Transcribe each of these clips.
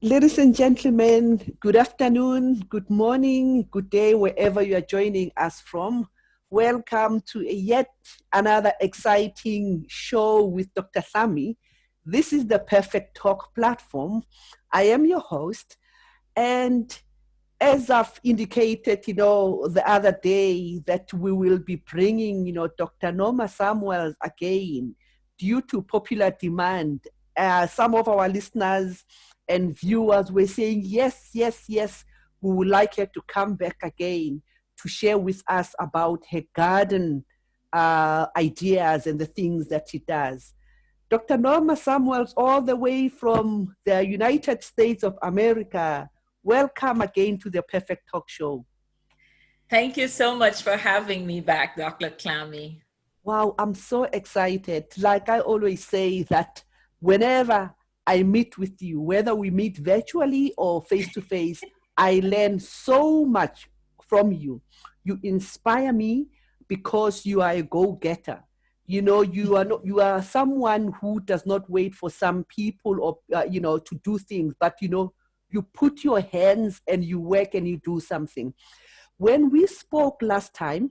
Ladies and gentlemen, good afternoon, good morning, good day, wherever you are joining us from. Welcome to yet another exciting show with Dr. Sami. This is the Perfect Talk platform. I am your host, and as I've indicated, the other day that we will be bringing, Dr. Norma Samuels again due to popular demand. Some of our listeners and viewers were saying, yes, yes, yes, we would like her to come back again to share with us about her garden ideas and the things that she does. Dr. Norma Samuels, all the way from the United States of America. Welcome again to the Perfect Talk Show. Thank you so much for having me back, Dr. Clammy. Wow, I'm so excited. Like I always say that whenever I meet with you, whether we meet virtually or face to face, I learn so much from you. You inspire me because you are a go-getter. You are someone who does not wait for some people or to do things, but you put your hands and you work and you do something. When we spoke last time,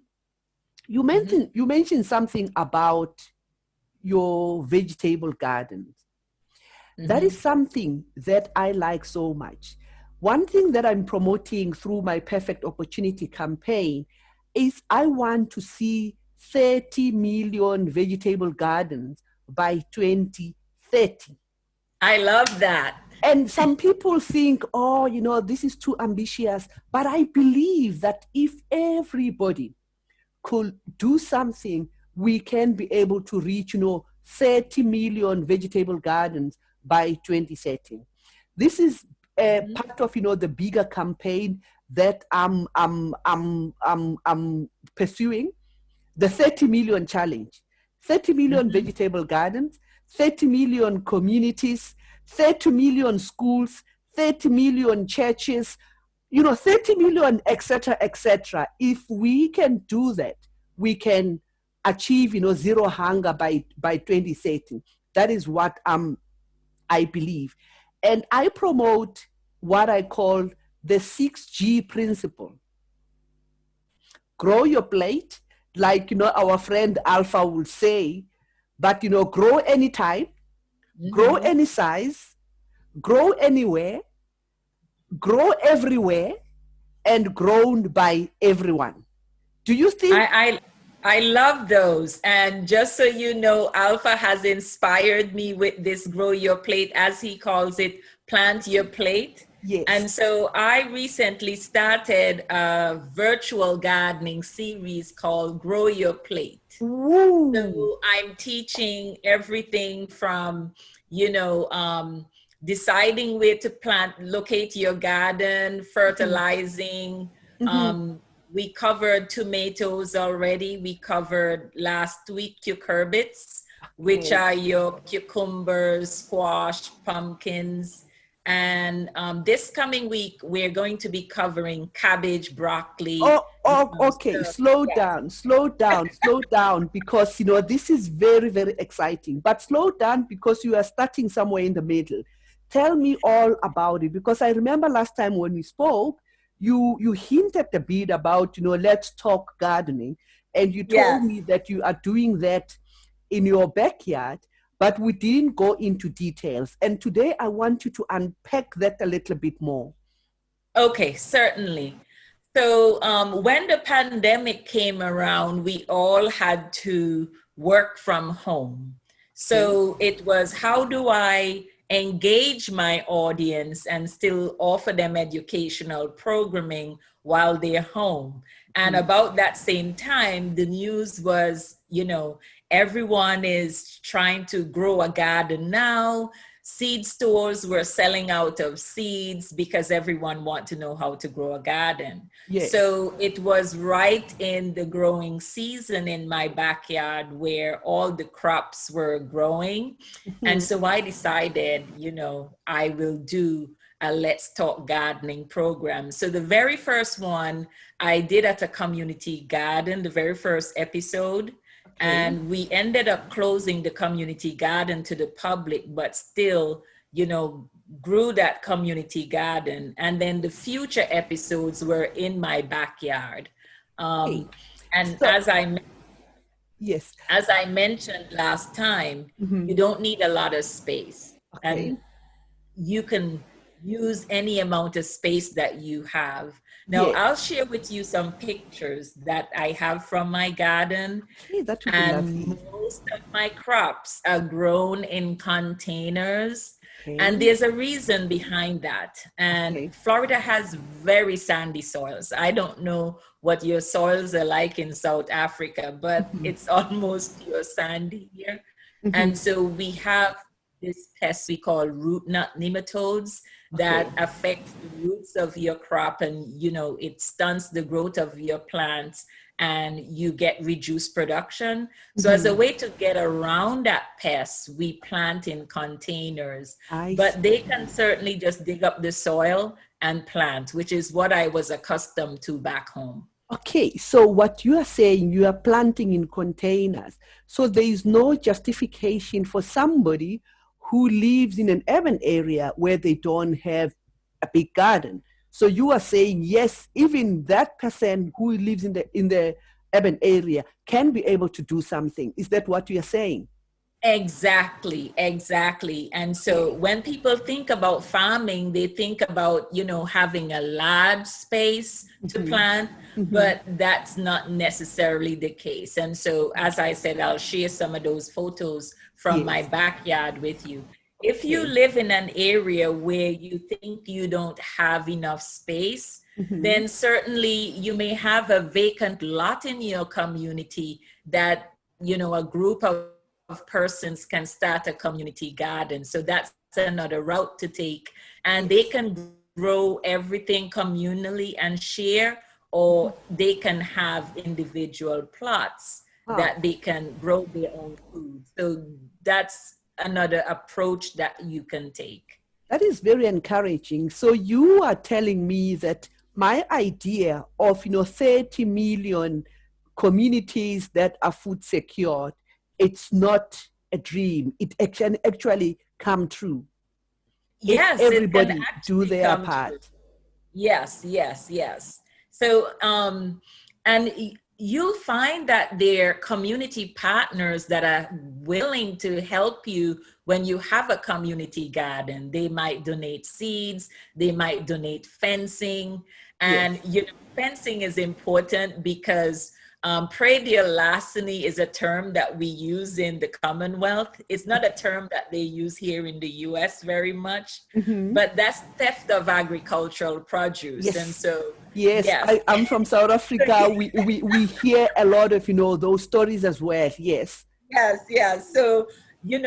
you mentioned something about your vegetable gardens. That is something that I like so much. One thing that I'm promoting through my Perfect Opportunity campaign is I want to see 30 million vegetable gardens by 2030. I love that. And some people think, oh, this is too ambitious. But I believe that if everybody could do something, we can be able to reach, 30 million vegetable gardens by 2030. This is part of, the bigger campaign that I'm pursuing, the 30 million challenge. 30 million vegetable gardens, 30 million communities, 30 million schools, 30 million churches, 30 million, etc., etc. If we can do that, we can achieve, zero hunger by 2030. That is what I believe. And I promote what I call the 6G principle. Grow your plate, like, our friend Alpha will say, but, grow anytime, grow any size, grow anywhere, grow everywhere, and grown by everyone. Do you think? I love those. And just so you know, Alpha has inspired me with this Grow Your Plate, as he calls it, Plant Your Plate. Yes. And so I recently started a virtual gardening series called Grow Your Plate. Woo. So I'm teaching everything from, deciding where to plant, locate your garden, fertilizing. Um, we covered tomatoes already. We covered last week cucurbits, which Okay. are your cucumbers, squash, pumpkins. And this coming week, we're going to be covering cabbage, broccoli. Oh, okay. So, Slow yeah. down, slow down, slow down, because this is very, very exciting. But slow down because you are starting somewhere in the middle. Tell me all about it, because I remember last time when we spoke, you hinted a bit about, let's talk gardening, and you told Yes. me that you are doing that in your backyard, but we didn't go into details. And today I want you to unpack that a little bit more. Okay, certainly. So, when the pandemic came around, we all had to work from home. Okay. So, it was how do I engage my audience and still offer them educational programming while they're home? And about that same time, the news was, everyone is trying to grow a garden now. Seed stores were selling out of seeds because everyone want to know how to grow a garden. Yes. So it was right in the growing season in my backyard where all the crops were growing. And so I decided, I will do a Let's Talk Gardening program. So the very first one I did at a community garden, the very first episode. Okay. And we ended up closing the community garden to the public, but still, grew that community garden. And then the future episodes were in my backyard. Okay. And So yes. as I mentioned last time, you Mhm. don't need a lot of space. Okay. And you can use any amount of space that you have. Now, Yes. I'll share with you some pictures that I have from my garden. Okay, that would be And lovely. most of my crops are grown in containers. And Okay. there's a reason behind that. And Okay. Florida has very sandy soils. I don't know what your soils are like in South Africa, but Mhm. it's almost pure sandy here. And Mhm. so we have this pest we call root knot nematodes Okay. that affect the roots of your crop, and it stunts the growth of your plants and you get reduced production. So as a Mhm. way to get around that pest, we plant in containers, I but they see. can certainly just dig up the soil and plant, which is what I was accustomed to back home. Okay, so what you are saying, you are planting in containers. So there is no justification for somebody who lives in an urban area where they don't have a big garden. So you are saying, yes, even that person who lives in the urban area can be able to do something. Is that what you are saying? Exactly, exactly. And so Okay. when people think about farming, they think about, having a large space to Mhm. plant, Mhm. but that's not necessarily the case. And so, as I said, I'll share some of those photos from my Yes. backyard with you. If you Okay. live in an area where you think you don't have enough space, Mhm. then certainly you may have a vacant lot in your community that, a group of persons can start a community garden. So that's another route to take. And they Yes. can grow everything communally and share, or they can have individual plots Ah, that they can grow their own food. So that's another approach that you can take. that is very encouraging. So you are telling me that my idea of 30 million communities that are food secured, it's not a dream. It can actually come true if Yes, it can everybody do actually their come true. part. Yes, yes, yes. So, and you'll find that there are community partners that are willing to help you when you have a community garden. They might donate seeds, they might donate fencing. Yes. And, fencing is important because predial larceny is a term that we use in the Commonwealth. It's not a term that they use here in the US very much, Hmm. but that's theft of agricultural produce. And Yes. so, Yes, yes, I'm from South Africa. We hear a lot of those stories as well. Yes. yes, yes. So, you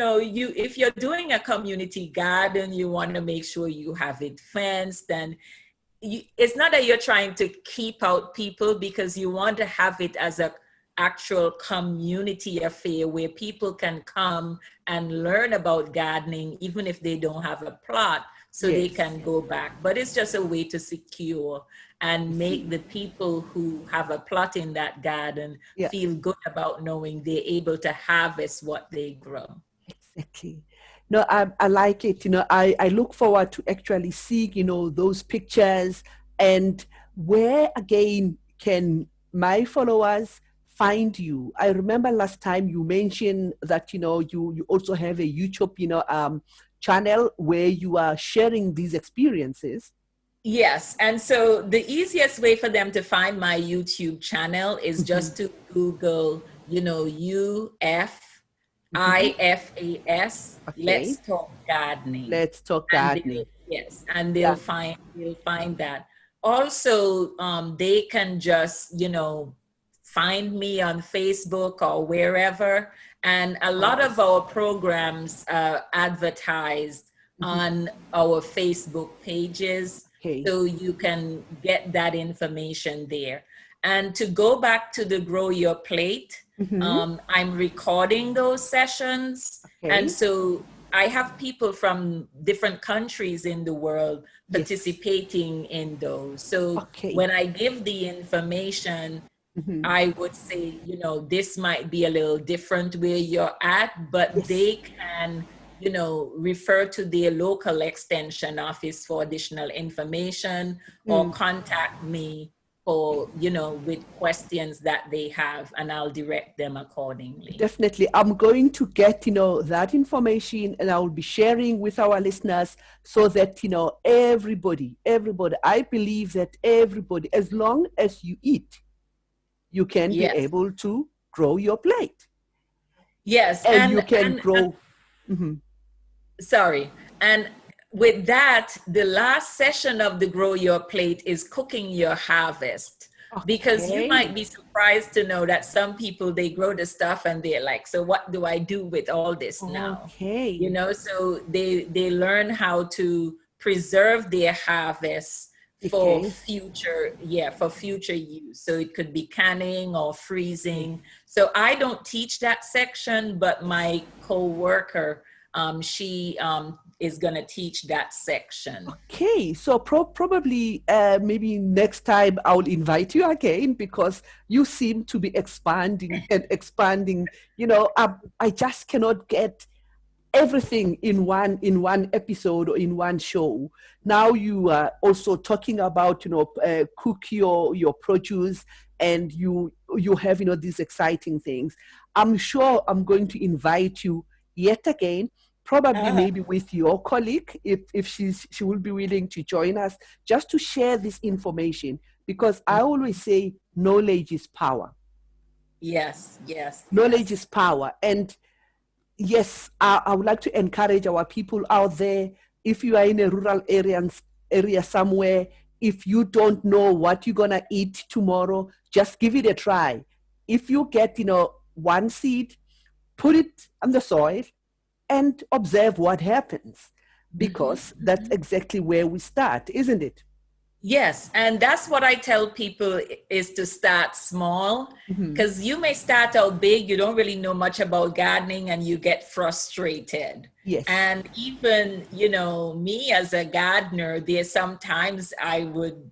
if you're doing a community garden, you want to make sure you have it fenced, and it's not that you're trying to keep out people, because you want to have it as a actual community affair where people can come and learn about gardening even if they don't have a plot, so they Yes. can go back. But it's just a way to secure I and make see. the people who have a plot in that garden Yeah. feel good about knowing they're able to harvest what they grow. Exactly. No, I like it. I look forward to actually seeing, those pictures, and where again can my followers find you? I remember last time you mentioned that, you also have a YouTube, channel where you are sharing these experiences. Yes. And so the easiest way for them to find my YouTube channel is Hmm. just to Google, Hmm. UFIFAS, Okay. Let's Talk Gardening. Let's talk And they'll, gardening. yes, and Yeah. they'll find that. Also, they can just, find me on Facebook or wherever. And a lot of Nice. our programs advertised Hmm. on our Facebook pages, Okay. so you can get that information there. And to go back to the Grow Your Plate, Hmm. I'm recording those sessions. And Okay. so I have people from different countries in the world Yes. participating in those. So Okay. when I give the information, Hmm. I would say, this might be a little different where you're at, but Yes. they can refer to their local extension office for additional information, or contact me for, with questions that they have, and I'll direct them accordingly. Definitely. I'm going to get, that information, and I will be sharing with our listeners so that, everybody, I believe that everybody, as long as you eat, you can be Yes. able to grow your plate. Yes. And you can grow. Sorry. And with that, the last session of the Grow Your Plate is cooking your harvest. Okay. Because you might be surprised to know that some people, they grow the stuff and they're like, so what do I do with all this now? Okay. So they learn how to preserve their harvest for future use. So it could be canning or freezing. So I don't teach that section, but my co-worker, she is going to teach that section. Okay, so probably maybe next time I'll invite you again, because you seem to be expanding and expanding. I just cannot get everything in one episode or in one show. Now you are also talking about cook your produce, and you have these exciting things. I'm sure I'm going to invite you yet again, probably maybe with your colleague, if she will be willing to join us, just to share this information, because I always say knowledge is power. Yes. Knowledge is power. And yes, I would like to encourage our people out there, if you are in a rural area somewhere, if you don't know what you're going to eat tomorrow, just give it a try. If you get, one seed, put it on the soil and observe what happens, because that's exactly where we start, isn't it? Yes, and that's what I tell people, is to start small, because you may start out big, you don't really know much about gardening, and you get frustrated. Yes. And even, me as a gardener, there's sometimes I would,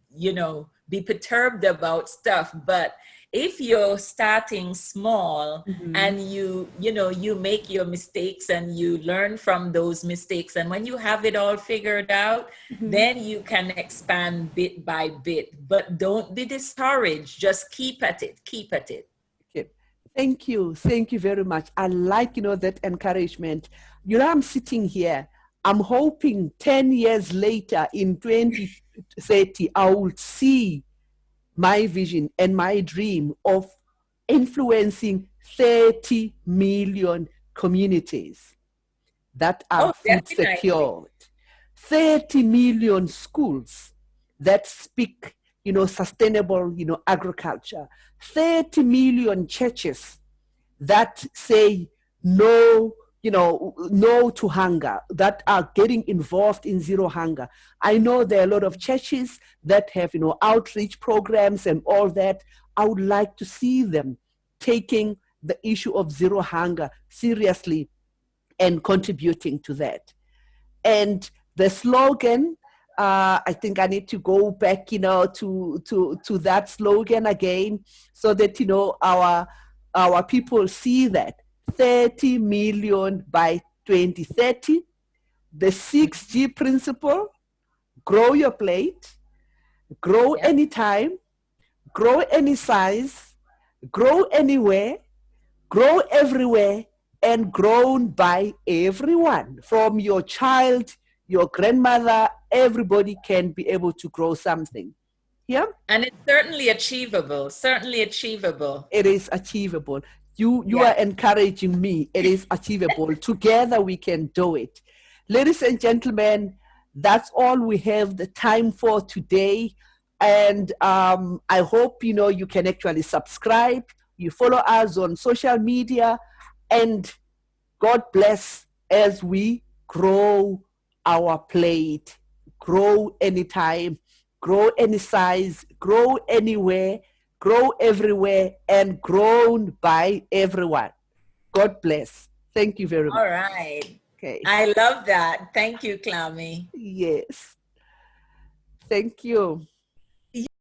be perturbed about stuff, but if you're starting small and you make your mistakes and you learn from those mistakes, and when you have it all figured out, then you can expand bit by bit. But don't be discouraged. Just keep at it. Okay. Thank you very much. I like that encouragement. I'm sitting here, I'm hoping 10 years later, in 2030, I will see my vision and my dream of influencing 30 million communities that are food secured, 30 million schools that speak, sustainable, agriculture, 30 million churches that say no, no to hunger, that are getting involved in zero hunger. I know there are a lot of churches that have, outreach programs and all that. I would like to see them taking the issue of zero hunger seriously and contributing to that. And the slogan, I think I need to go back, to that slogan again, so that, our people see that 30 million by 2030, the 6G principle: grow your plate, grow anytime, grow any size, grow anywhere, grow everywhere, and grown by everyone. From your child, your grandmother, everybody can be able to grow something. Yeah? And it's certainly achievable. It is achievable. You are encouraging me. It is achievable. Together we can do it. Ladies and gentlemen, that's all we have the time for today. And I hope you can actually subscribe. You follow us on social media, and God bless as we grow our plate. Grow anytime, grow any size, grow anywhere, grow everywhere, and grown by everyone. God bless. Thank you very much. All right. Okay. I love that. Thank you, Clammy. Yes. Thank you.